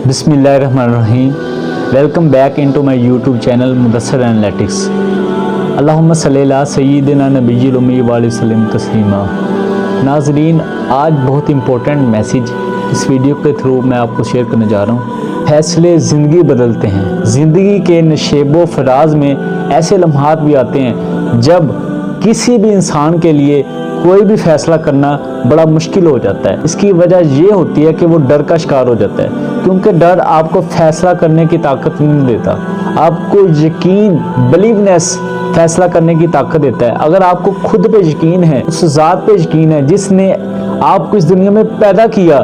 बिस्मिल्लाहिर्रहमानिर्रहीम। Welcome back into my YouTube channel Mudassir analytics. अल्लाहुम्मा सल्ली अला सय्यिदिना नबिय्यिल उम्मी व अलैहि वसल्लम तस्लीमा। नाज़रीन, आज बहुत इंपॉर्टेंट मैसेज इस वीडियो के थ्रू मैं आपको शेयर करने जा रहा हूँ। फैसले ज़िंदगी बदलते हैं। ज़िंदगी के नशेबो फराज में ऐसे लम्हात भी आते हैं जब किसी भी इंसान के लिए कोई भी फैसला करना बड़ा मुश्किल हो जाता है। इसकी वजह ये होती है कि वो डर का शिकार हो जाता है, क्योंकि डर आपको फैसला करने की ताकत नहीं देता, आपको यकीन, बिलीवनेस फैसला करने की ताकत देता है। अगर आपको खुद पे यकीन है, उस ज़ात पे यकीन है जिसने आपको इस दुनिया में पैदा किया,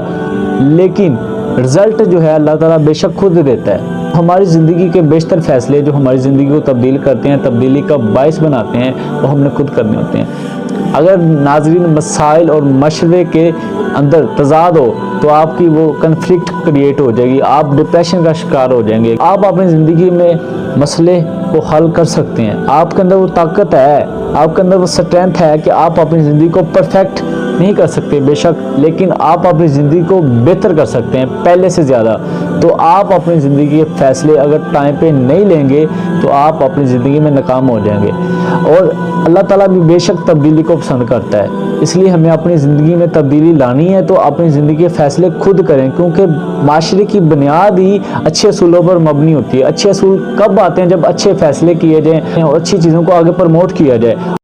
लेकिन रिजल्ट जो है अल्लाह ताला बेशक खुद देता है। हमारी ज़िंदगी के बेशतर फैसले जो हमारी ज़िंदगी को तब्दील करते हैं, तब्दीली का बायस बनाते हैं, वो हमने खुद करने होते हैं। अगर नाज़रीन मसाइल और मशवरे के अंदर तजाद हो तो आपकी वो कन्फ्लिक्ट क्रिएट हो जाएगी, आप डिप्रेशन का शिकार हो जाएंगे। आप अपनी ज़िंदगी में मसले को हल कर सकते हैं। आपके अंदर वो ताकत है, आपके अंदर वो स्ट्रेंथ है कि आप अपनी ज़िंदगी को परफेक्ट नहीं कर सकते बेशक, लेकिन आप अपनी ज़िंदगी को बेहतर कर सकते हैं पहले से ज़्यादा। तो आप अपनी ज़िंदगी के फैसले अगर टाइम पे नहीं लेंगे तो आप अपनी ज़िंदगी में नाकाम हो जाएंगे। और अल्लाह ताला भी बेशक तब्दीली को पसंद करता है, इसलिए हमें अपनी ज़िंदगी में तब्दीली लानी है तो अपनी ज़िंदगी के फैसले खुद करें, क्योंकि माशरे की बुनियाद ही अच्छे असूलों पर मबनी होती है। अच्छे असूल कब आते हैं? जब अच्छे फैसले किए जाएँ और अच्छी चीज़ों को आगे प्रमोट किया जाए।